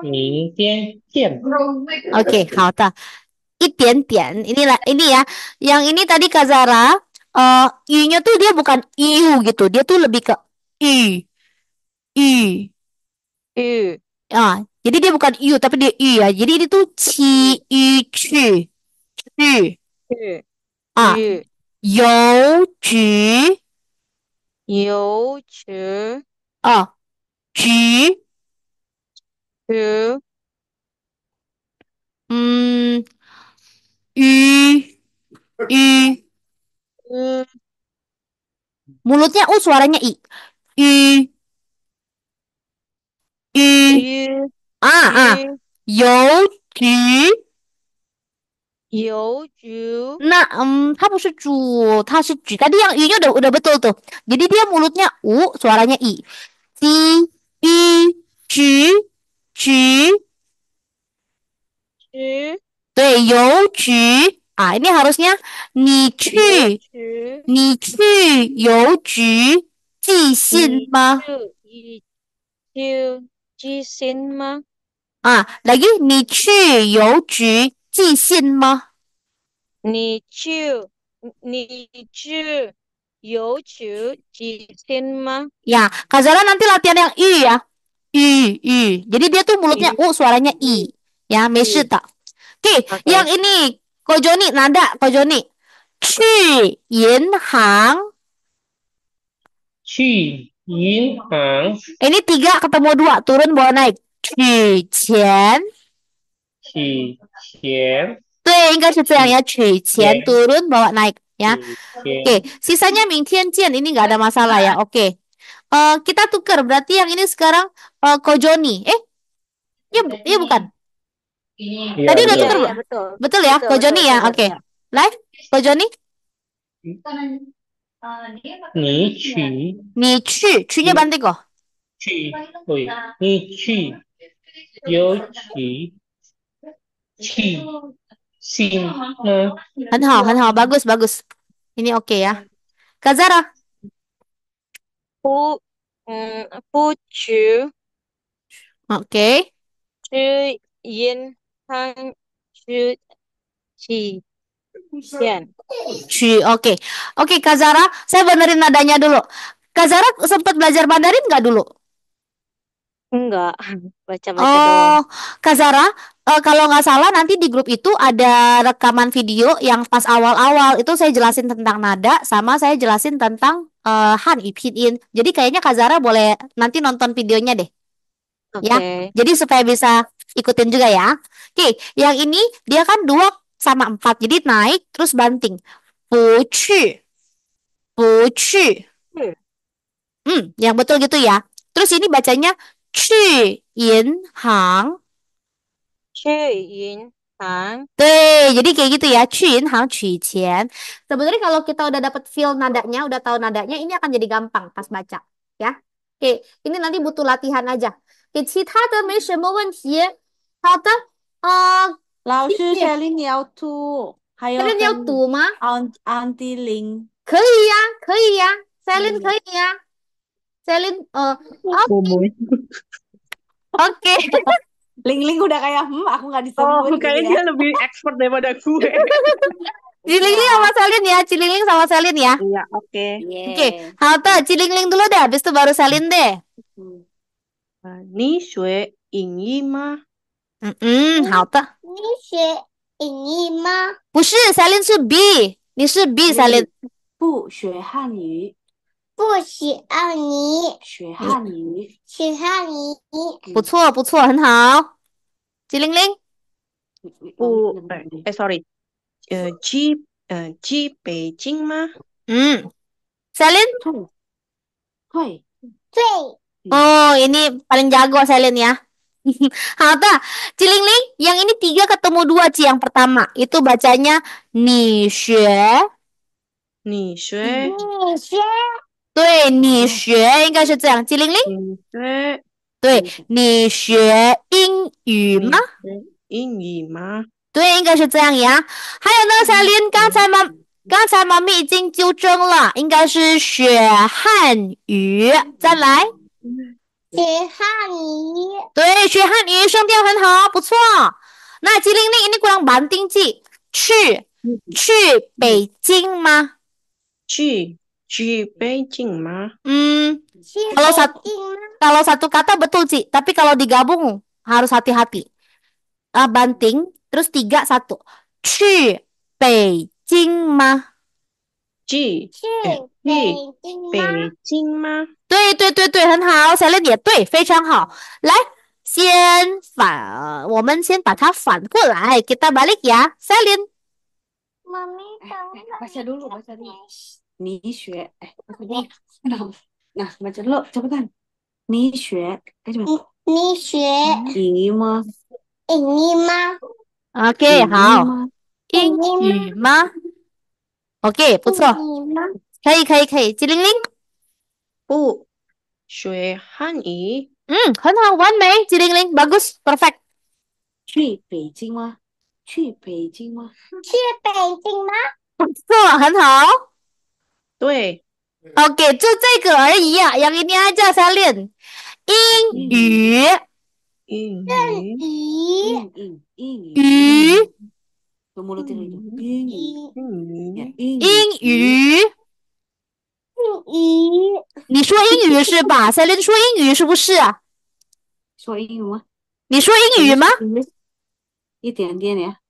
明天见。 Oke, 好的。一点点. Ini ya. Yang ini tadi Kak Zara, i-nya tuh dia bukan iu gitu. Dia tuh lebih ke i, i. ü, Jadi dia bukan iu tapi dia i ya. Jadi ini tuh ci, i, ci, ci. ü, Ah, ü, you, ju, 有曲 ju, 曲 yu, yu. ü, Mulutnya suaranya i. I, i. 于 Ah, 邮局。邮局 Nah, 它不是主，它是举. Tadi yang i-nya udah betul tuh. Jadi dia mulutnya suaranya i. Ji, i, ju, ju. 局 对，邮局. Ini harusnya 你邮去局邮局寄信你吗？去寄信吗？ lagi 你去邮局寄信吗？你去邮局寄信吗？ Ya, Kak Zara nanti latihan yang i ya. I. Jadi dia tuh mulutnya suaranya i. Ya, 没事的. Oke, Oke. yang ini Ko Joni, nada Ko Joni. 去银行. 去银行 Ini 3 ketemu 2, turun bawa naik. 取钱. 取钱，对，应该是这样ya. 取钱 turun bawa naik ya. 取 Oke, 钱， sisanya 明天见 ini nggak ada masalah ya. Oke. Kita tukar berarti yang ini sekarang Ko Joni. Ya bukan. Iya, Tadi udah betul. tukar Iya, belum? betul. Betul ya, Betul, Ko Joni ya. betul, Oke. betul. Live, Ko Joni. 你取你去nya banting kok. 去，对，你去邮局寄信吗？很好, bagus. Ini oke ya. Kak Zara. 不去 Oke. 银行去寄钱。 Oke. Oke, Kak Zara, saya benerin nadanya dulu. Kak Zara sempat belajar Mandarin nggak dulu? Enggak, baca-baca doang. Kak Zara, kalau nggak salah nanti di grup itu ada rekaman video yang pas awal-awal itu saya jelasin tentang nada sama saya jelasin tentang Han Pinyin. Jadi kayaknya Kak Zara boleh nanti nonton videonya deh. Ya. Oke. Jadi supaya bisa ikutin juga ya. Oke, yang ini dia kan 2 sama 4. Jadi naik terus banting. 不去. Yang betul gitu ya. Terus ini bacanya 去银行. 去银行 Jadi kayak gitu ya. 去银行取钱. Sebenarnya kalau kita udah dapet feel nadanya, udah tahu nadanya, ini akan jadi gampang pas baca. Ya. Oke, ini nanti butuh latihan aja. Oke, 其他的没什么问题。好的，老师谢谢。 Shelly 你要读，还有 Kalian要读吗？ Auntie Ling。可以呀，Selin 可以呀，Selin oke. Ling udah kayak aku nggak disebut gitu kayaknya ya. dia lebih expert daripada gue. Cilingling sama Selin ya, Cilingling sama Selin ya. Iya, oke. Oke, halte Cilingling dulu deh, habis itu baru Selin deh. 你学英语吗？好的。你学英语吗？不是，Selin 是 B， 你是 B Selin。不学汉语，不学汉语，学汉语。学汉语。不错，很好。Cilingling，不，sorry，去北京吗？ Selin。会。对， Oh, ini paling jago Selin ya. Halte, Cilingling, yang ini 3 ketemu 2 Ci yang pertama. Itu bacanya 你学。你学你学对，你学应该是这样。Cilingling，你学对，你学英语吗？英语吗？对，应该是这样呀。还有呢，Selin，刚才妈咪已经纠正了，应该是学汉语。再来，学汉语，对，学汉语声调很好，不错。Nah, Cilingling ini kurang banting, Ci. 去北京吗？去北京吗？去 Kalau 北 satu 京吗？ kalau satu kata betul Ci, tapi kalau digabung harus hati-hati. Banting, terus 3-1. 去北京吗？去去去北京吗？北京吗？对对对对，很好，Celine 也对，非常好。来，我们先把它反过来，kita balik ya, Celine。妈咪 Baca dulu, baca dulu. Baca dulu. Nah, baca dulu, cepetan. 你学，coba. 你学英语吗？英语吗？ OK，英语好，吗？英语吗？OK，不错，英语吗？可以可以可以，机灵灵，不，学汉语。很好，完美，机灵灵，bagus, perfect。去北京吗？去北京吗？去北京吗？不错，很好。对， Oke, 就这个而已啊，yang ini aja Celine。英语，英语，语英语，语，用mulut itu. 英语，英语，英英语。语你说英语是吧？Celine 说英语是不是啊？说英语吗？你说英语吗？一点点呀。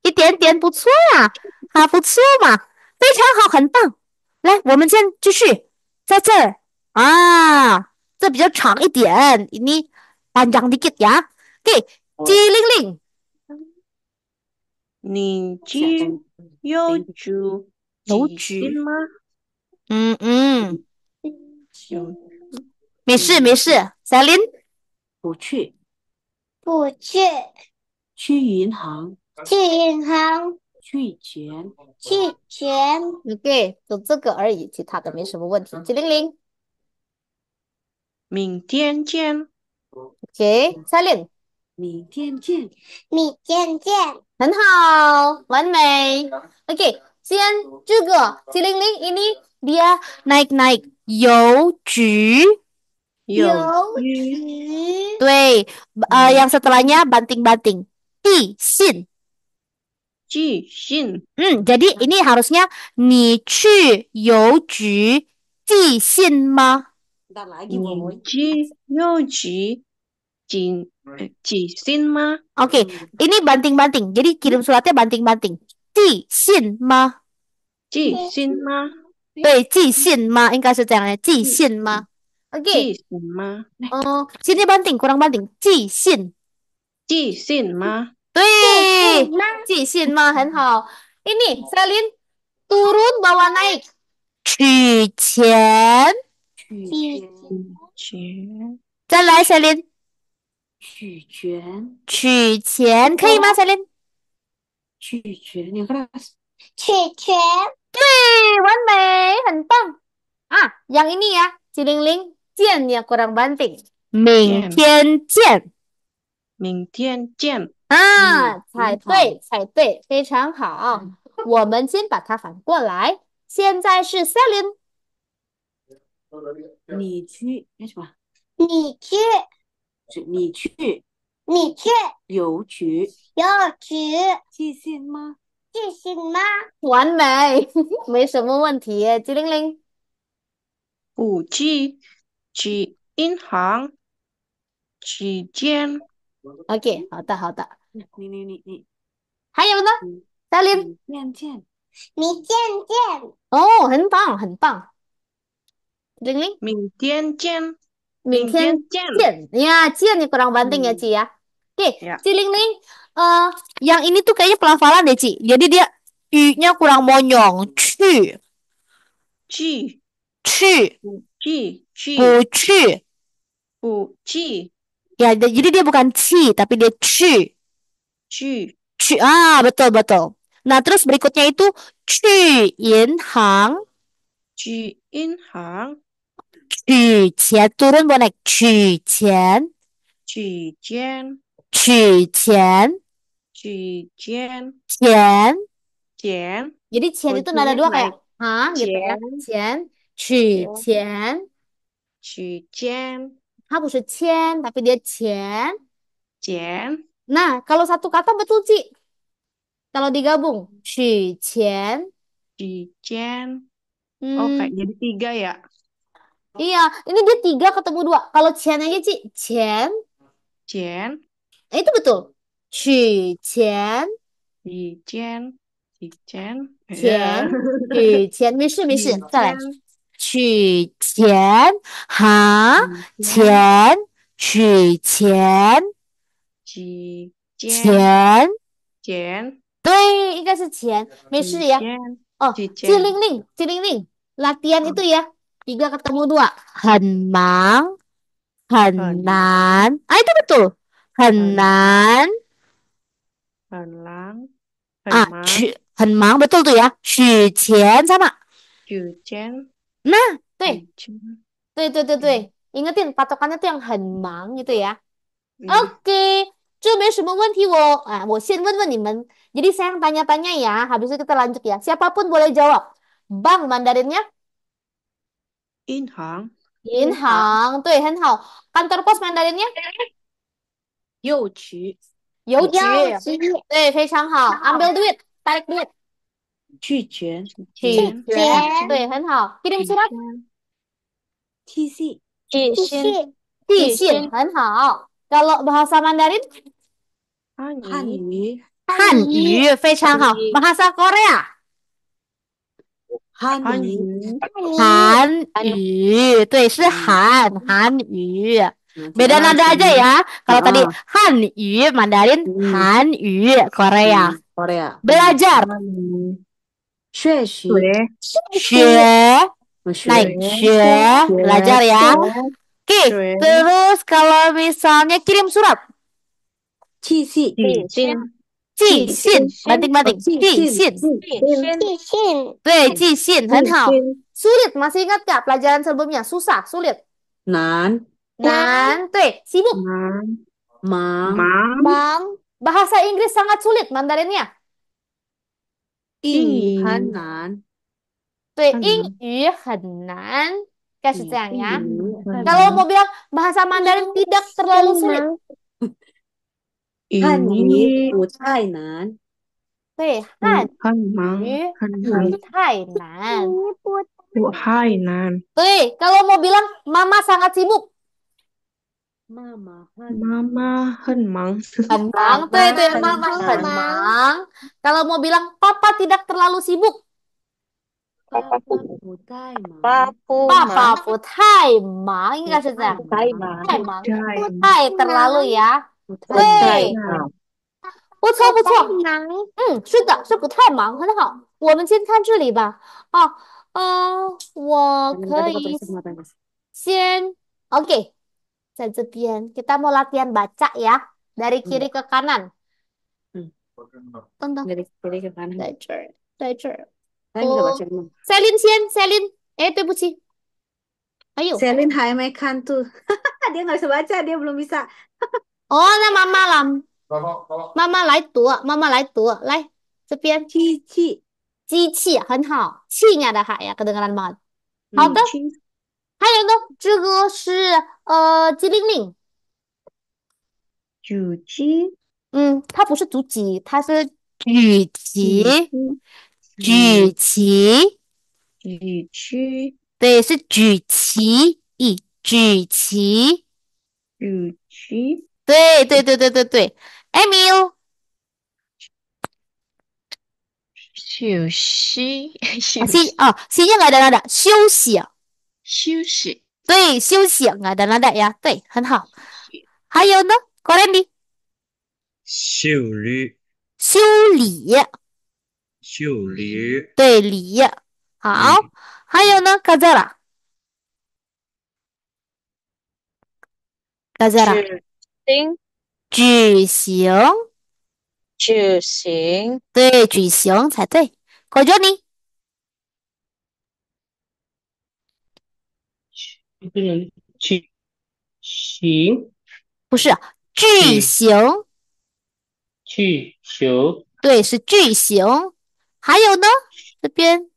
一点点，不错呀，还不错嘛，非常好，很棒。来，我们先继续，在这儿啊，这比较长一点，ini panjang dikit ya。Oke，机灵灵，你居有住几邮局，星吗？嗯，有没事没事，Celine，不去，不去去银行，去银行去钱，去钱 OK，就这个而已，其他的没什么问题。机灵灵明天见。 ，OK，Celine，明天见。明天见很好，完美。OK，先这个机灵灵，ini dia naik-naik 邮局。有邮居局对，yang setelahnya banting-banting. 寄信。寄信， Jadi ini harusnya 你去邮局寄信吗 Bentar lagi, 你 Boy. 居有寄寄信吗？ ？Oke, ini banting-banting. Jadi kirim suratnya banting-banting. 寄信吗？寄信吗？对，寄信吗？应该是这样的，寄信吗？Oke, 寄信吗？ sini banting, kurang banting. 寄信。寄信吗？对，信吗？寄信吗？很好。Ini Selin turun bawa naik. 取钱。取钱，再来，Selin 取权，取钱可以吗，Selin？取权，你看，去权对，完美，很棒啊！yang ini ya, Ciling-ling 见 yang kurang banting. 明天见明天见。啊，猜很好对，猜对，非常好。我们先把它反过来，现在是 Selin。你去那什么？你去你去你去邮局邮局寄信吗？寄信吗？完美，没什么问题耶。Ciling-ling，不去银行取钱， OK，好的好的。你，还有呢，Selin？明天见。明天见哦，很棒很棒。Ciling-ling，明天见。明天见。见ya, Cian yang kurang banting ya, Ci ya. Oke, Ya. Ciling-ling, yang ini tuh kayaknya pelafalan deh, Ci. Jadi dia y-nya kurang monyong. 去去去去不去不去ya, jadi dia bukan 去 tapi dia 去去betul betul. Nah, terus berikutnya itu 去银行去银行取钱 turun bonek 取钱取钱取钱钱 钱 Jadi 钱 itu nada dua kayak gitu ya. 钱取钱取钱它不是千tapi dia 钱。钱 Nah, kalau satu kata betul, Ci. Kalau digabung, 取钱. Cijen. Oh, kayak Hmm, jadi 3 ya. iya, ini dia tiga ketemu dua. Kalau 钱 aja, Ci. 钱, Jen. itu betul. 取钱. Cijen. Cijen. Ya. 钱，取钱，没事没事，再来，Cijen. 取钱，哈，Cijen. 钱，取钱，Cijen. 钱，Jen. 对，应该是钱，没事ya. Cijen. Oh, Cijen. Ciling Ciling, latihan Oh, itu ya, tiga ketemu dua, 很忙，很 Henlang. 难，ah itu betul, 很 Henlang. 难 Henlang. ah, Henmang. 很忙 betul tuh ya, 取钱 sama. Cijen. Nah, 对。 Cijen. 对，ingetin patokannya tuh yang 很忙 gitu ya. Iya. Oke, 这没什么问题我先问问你们. Jadi saya yang tanya-tanya ya, habis itu kita lanjut ya. Siapapun boleh jawab. Bank Mandarinnya? Inhang. 银行, 对，很好. Kantor pos Mandarinnya? 邮局邮局, 邮局 对，非常好. Ambil duit, tarik duit. 拒绝 Cijen. 拒绝, 对，很好. Kirim surat? Cijen. TC 寄寄信信， Cisin, 很好. Kalau bahasa Mandarin? Hani. 汉语 Hanyu, 非常好. Bahasa Korea? 汉语 Hani. 韩语，对，是韩语， beda jelas nada aja ini. ya. Kalau tadi Heeh. Hanyu, Mandarin, Hmm. Hanyu, Korea. Korea Belajar, Hani. 学习 Shue. 学, naik, 学 belajar ya. Oke, Shue. terus kalau misalnya kirim surat, 寄信 Cijen. 寄信, banting-banting, 寄信, 寄信对，寄信, 很好. Sulit, masih ingat gak pelajaran sebelumnya? Susah, sulit. 难 Nan, 对, sibuk. Mang. 忙 Mang. 忙 Bahasa Inggris sangat sulit Mandarinnya. 英语很难对，很英语很难，该是这样ya. 英语很 Kalau 难 mau bilang bahasa Mandarin tidak terlalu sulit. 汉语 Ini 不太难对，汉 Hanmang. 语 Hanmang. 不太难。 Hainan. 对，kalau mau bilang mama sangat sibuk. 妈妈很 Mama Hanmang. 很忙，对对，妈妈很忙。Kalau mau bilang papa tidak terlalu sibuk. 爸爸不太忙爸不爸忙，爸不太忙，应该是这样。太忙太忙， Jai. 太 terlalu ya. 不太对，忙不错不错。忙是的，是不太忙，很好。我们先看这里吧。我可以先，oke， 在这边kita mau latihan baca ya, dari kiri ke kanan. 等等， dari kiri ke kanan 在这儿，在这儿。 saya bisa baca dulu Selin 先，Selin，对不起，还有， Selin还没看 tuh dia nggak bisa baca dia belum bisa 那妈妈了，妈妈来读，妈妈来读，来这边，机器机器很好，气nya ada H ya, kedengaran banget. 好的， Chi. 还有呢，这个是机灵灵， Juji. 它不是足级，它是举旗， Juji. 举旗， Juji. 对，是举旗，举旗， Juji. 对，Emil， 休息，休 C nya nggak ada nada，休息，息，对，休息 nggak ada nada ya，对，很好。还有呢，Korendi，修理，修理，修理，对，理，好。还有呢，Kazara， 举行，举行，对，举行才对。Kojoni， 举行，不是，巨型，举行，对，是巨型。还有呢，这边，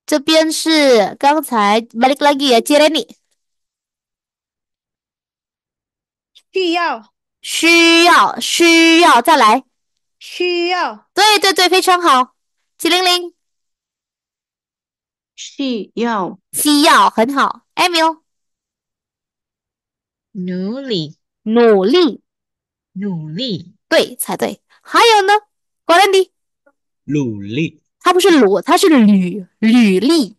这边是刚才 balik lagi ya, Cireni，需要，需要，再来。需要，对对对，非常好。700需要，需要，很好。Emil 努力，努力，努力，对，猜对。还有呢 g o r a n d y 努力，它不是履，它是履历，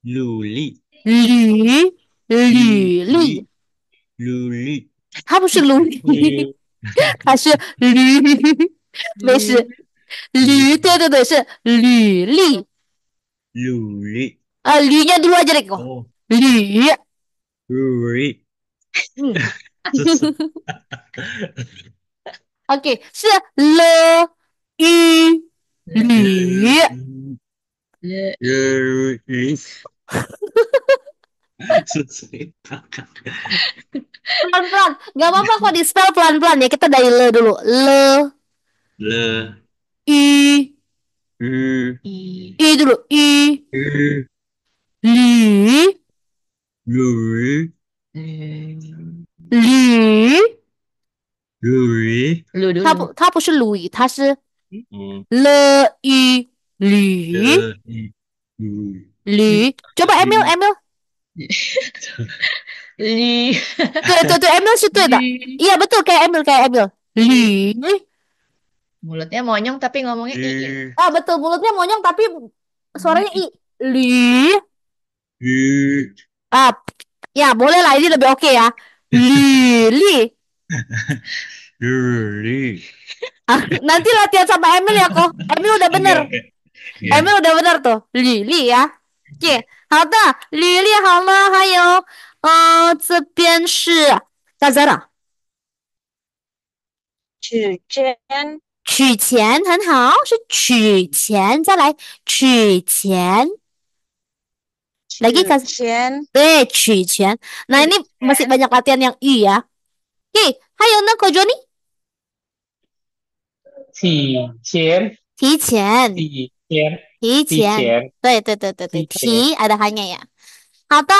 努力，履履历，历，努力，它不是履历，它是履，没事，履，对对对，是履历。努力，履nya dulu aja deh kok. 哦，履，努力，嗯这是，OK，是了与履。了，努力，是谁？Pelan-pelan. Gak apa-apa kok di spell pelan-pelan ya. Kita dari le dulu. Le, 了，i, 日 i, i dulu. I, 日 lü, 日 lü. 日，lu 它不是 lui，它是嗯，le, i, lü, 的日 lü. Coba Emil, 绿 Emil. 绿对对对，Emil 是对的。绿 Iya betul kayak Emil, kayak Emil. Lü. mulutnya monyong tapi ngomongnya i ya. 日 Ah betul, mulutnya monyong tapi suaranya i. Lü. 日 Ah, ya boleh lah ini lebih oke ya. Lili. 日历。Ah, nanti latihan sama Emil ya kok. Emil udah Oke, bener. oke. Ya. Emil udah bener tuh. Lili ya. Oke, 好的，履历好了，还有，这边是大家了，取钱，取钱很好，是取钱，再来取钱，lagi 取钱，对，取钱。Nah ini masih banyak latihan yang i ya. Oke, 还有呢，口 Joni 提前，提前。提前，提提前，前，对对对对对，提前。提 ada hanya ya. 好的，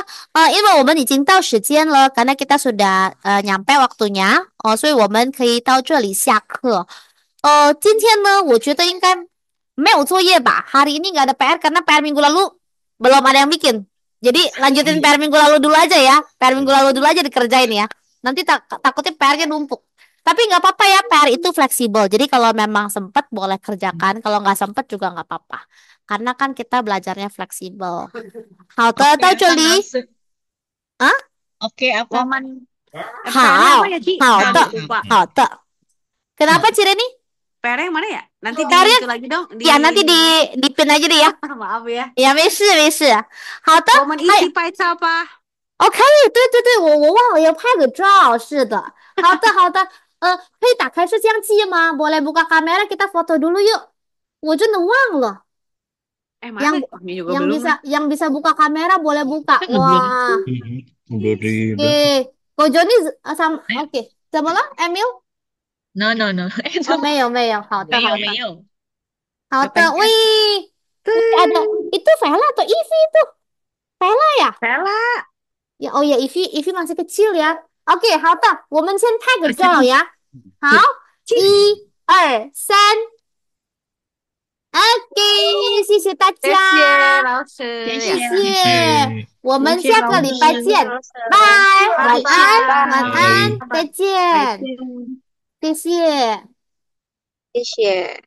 因为我们已经到时间了，karena kita sudah nyampe waktunya，所以我们可以到这里下课。今天呢，我觉得应该没有作业吧？hari ini nggak ada PR karena PR minggu lalu belum ada yang bikin. Jadi lanjutin PR minggu lalu dulu aja ya. PR minggu lalu dulu aja dikerjain ya. Nanti takutnya PR-nya numpuk. Tapi nggak apa-apa ya, PR itu fleksibel. Jadi kalau memang sempat boleh kerjakan, kalau nggak sempat juga nggak apa-apa. Karena kan kita belajarnya fleksibel. 好的， Oke 到这 apa 里 maksud 啊， oke apa 我们好 PR-nya apa ya, Ci? 好 Nah, 的 lupa. 好的。Kenapa Cireni? PR-nya yang mana ya? Nanti di PR-nya itu lagi dong. ya nanti di pin aja deh ya. Maaf ya. 呀，没事没事。好的，我们一起拍照吧。哦，可以，对对对，我忘了要拍个照，是的。好的好的，可以打开摄像机吗？Boleh buka kamera kita foto dulu yuk。我真的忘了， Mana? Ini juga yang belum. bisa buka kamera boleh buka. Wah, Udah di oke. Kok Joni sama oke. 怎么了，Emil？ no no no 哦，没有没有，好的好的没有好的。 Kapan-kapan. Wih, ada itu Vela atau Ivy itu? Vela ya? Vela. Ya, oh ya, Ivy masih kecil ya. Oke, 好的，我们先拍个照呀。好，1、2、3。OK，谢谢大谢谢家，老师。谢谢谢，我们谢谢下个礼拜老师见，拜，晚安，晚安，再见，再见。谢谢。谢谢。